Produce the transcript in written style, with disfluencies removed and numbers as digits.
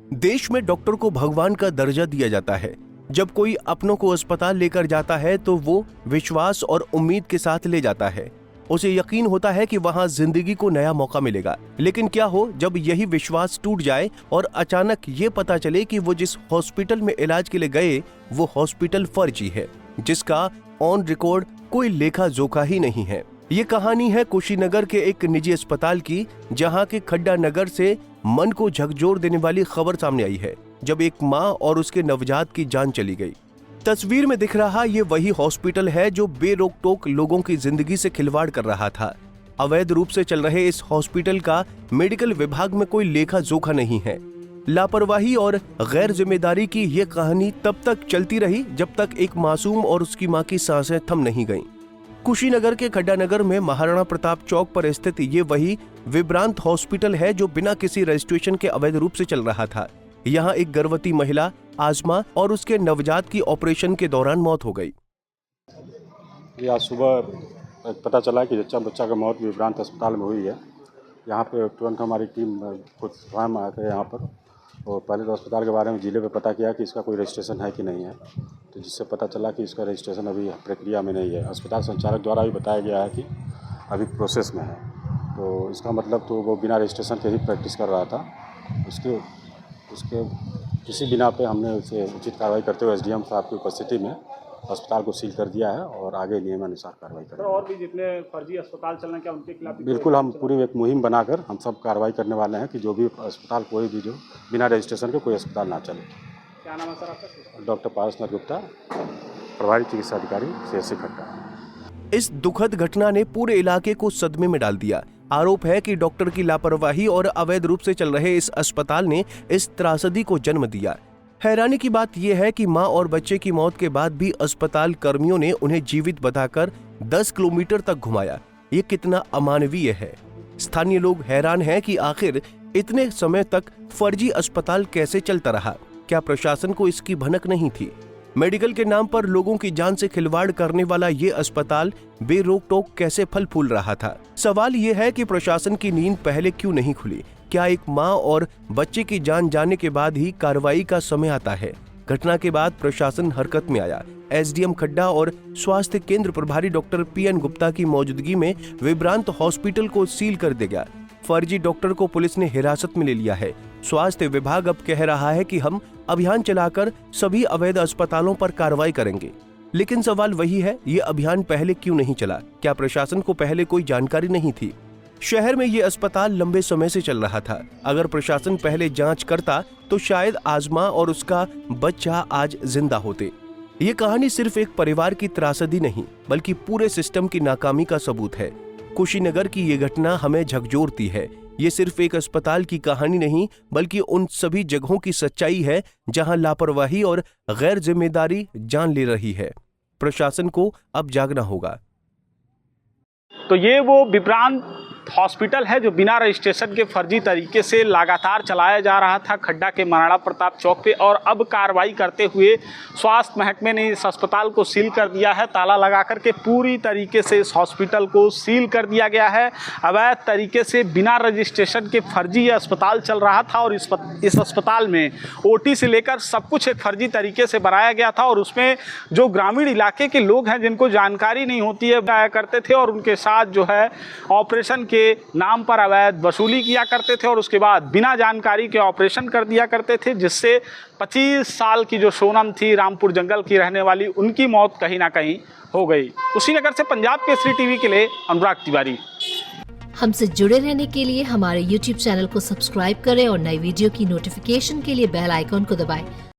देश में डॉक्टर को भगवान का दर्जा दिया जाता है। जब कोई अपनों को अस्पताल लेकर जाता है तो वो विश्वास और उम्मीद के साथ ले जाता है। उसे यकीन होता है कि वहां जिंदगी को नया मौका मिलेगा। लेकिन क्या हो जब यही विश्वास टूट जाए और अचानक ये पता चले कि वो जिस हॉस्पिटल में इलाज के लिए गए वो हॉस्पिटल फर्जी है, जिसका ऑन रिकॉर्ड कोई लेखा जोखा ही नहीं है। ये कहानी है कुशीनगर के एक निजी अस्पताल की, जहां के खड्डा नगर से मन को झकझोर देने वाली खबर सामने आई है, जब एक मां और उसके नवजात की जान चली गई। तस्वीर में दिख रहा ये वही हॉस्पिटल है जो बेरोक टोक लोगों की जिंदगी से खिलवाड़ कर रहा था। अवैध रूप से चल रहे इस हॉस्पिटल का मेडिकल विभाग में कोई लेखा जोखा नहीं है। लापरवाही और गैर जिम्मेदारी की ये कहानी तब तक चलती रही जब तक एक मासूम और उसकी मां की सांसें थम नहीं गईं। कुशीनगर के खड्डा नगर में महाराणा प्रताप चौक पर स्थित ये वही विभ्रांत हॉस्पिटल है जो बिना किसी रजिस्ट्रेशन के अवैध रूप से चल रहा था। यहाँ एक गर्भवती महिला आजमा और उसके नवजात की ऑपरेशन के दौरान मौत हो गई। आज सुबह पता चला कि बच्चा का मौत विभ्रांत अस्पताल में हुई है। यहाँ पे तुरंत हमारी टीम खुद स्वयं आए थे यहाँ पर, और पहले तो अस्पताल के बारे में जिले पे पता किया कि इसका कोई रजिस्ट्रेशन है कि नहीं है, तो जिससे पता चला कि इसका रजिस्ट्रेशन अभी प्रक्रिया में नहीं है। अस्पताल संचालक द्वारा भी बताया गया है कि अभी प्रोसेस में है, तो इसका मतलब तो वो बिना रजिस्ट्रेशन के ही प्रैक्टिस कर रहा था। उसके किसी बिना पे हमने उसे उचित कार्रवाई करते हुए एसडीएम साहब की उपस्थिति में अस्पताल को सील कर दिया है और आगे नियमानुसार कार्रवाई करेंगे। और भी जितने फर्जी अस्पताल चल रहे हैं क्या उनके खिलाफ? बिल्कुल, हम पूरी एक मुहिम बनाकर हम सब कार्रवाई करने वाले हैं कि जो भी अस्पताल कोई भी जो बिना रजिस्ट्रेशन के कोई अस्पताल ना चले। क्या नाम है सर आपका? डॉक्टर पारसनाथ गुप्ता, प्रभारी चिकित्सा अधिकारी, CHC खड्डा। इस दुखद घटना ने पूरे इलाके को सदमे में डाल दिया। आरोप है कि डॉक्टर की लापरवाही और अवैध रूप से चल रहे इस अस्पताल ने इस त्रासदी को जन्म दिया। हैरानी की बात यह है कि मां और बच्चे की मौत के बाद भी अस्पताल कर्मियों ने उन्हें जीवित बताकर 10 किलोमीटर तक घुमाया। ये कितना अमानवीय है। स्थानीय लोग हैरान हैं कि आखिर इतने समय तक फर्जी अस्पताल कैसे चलता रहा। क्या प्रशासन को इसकी भनक नहीं थी? मेडिकल के नाम पर लोगों की जान से खिलवाड़ करने वाला ये अस्पताल बेरोक टोक कैसे फल फूल रहा था? सवाल ये है कि प्रशासन की नींद पहले क्यों नहीं खुली? क्या एक मां और बच्चे की जान जाने के बाद ही कार्रवाई का समय आता है? घटना के बाद प्रशासन हरकत में आया। एसडीएम खड्डा और स्वास्थ्य केंद्र प्रभारी डॉक्टर PN गुप्ता की मौजूदगी में विभ्रांत हॉस्पिटल को सील कर दिया गया। फर्जी डॉक्टर को पुलिस ने हिरासत में ले लिया है। स्वास्थ्य विभाग अब कह रहा है कि हम अभियान चलाकर सभी अवैध अस्पतालों पर कार्रवाई करेंगे। लेकिन सवाल वही है, ये अभियान पहले क्यों नहीं चला? क्या प्रशासन को पहले कोई जानकारी नहीं थी? शहर में ये अस्पताल लंबे समय से चल रहा था। अगर प्रशासन पहले जांच करता तो शायद आजमा और उसका बच्चा आज जिंदा होते। ये कहानी सिर्फ एक परिवार की त्रासदी नहीं, बल्कि पूरे सिस्टम की नाकामी का सबूत है। कुशीनगर की ये घटना हमें झकझोरती है। ये सिर्फ एक अस्पताल की कहानी नहीं, बल्कि उन सभी जगहों की सच्चाई है जहां लापरवाही और गैर जिम्मेदारी जान ले रही है। प्रशासन को अब जागना होगा। तो ये वो विभ्रांत हॉस्पिटल है जो बिना रजिस्ट्रेशन के फर्जी तरीके से लगातार चलाया जा रहा था खड्डा के महाराणा प्रताप चौक पे, और अब कार्रवाई करते हुए स्वास्थ्य महकमे ने इस अस्पताल को सील कर दिया है। ताला लगा करके पूरी तरीके से इस हॉस्पिटल को सील कर दिया गया है। अवैध तरीके से बिना रजिस्ट्रेशन के फर्जी ये अस्पताल चल रहा था, और इस अस्पताल में OT से लेकर सब कुछ एक फर्जी तरीके से बनाया गया था। और उसमें जो ग्रामीण इलाके के लोग हैं जिनको जानकारी नहीं होती है आया करते थे, और उनके साथ जो है ऑपरेशन के नाम पर अवैध वसूली किया करते थे, और उसके बाद बिना जानकारी के ऑपरेशन कर दिया करते थे, जिससे 25 साल की जो सोनम थी रामपुर जंगल की रहने वाली, उनकी मौत कहीं ना कहीं हो गई। कुशीनगर से पंजाब केसरी टीवी के लिए अनुराग तिवारी। हमसे जुड़े रहने के लिए हमारे YouTube चैनल को सब्सक्राइब करें और नई वीडियो की नोटिफिकेशन के लिए बेल आइकॉन को दबाएं।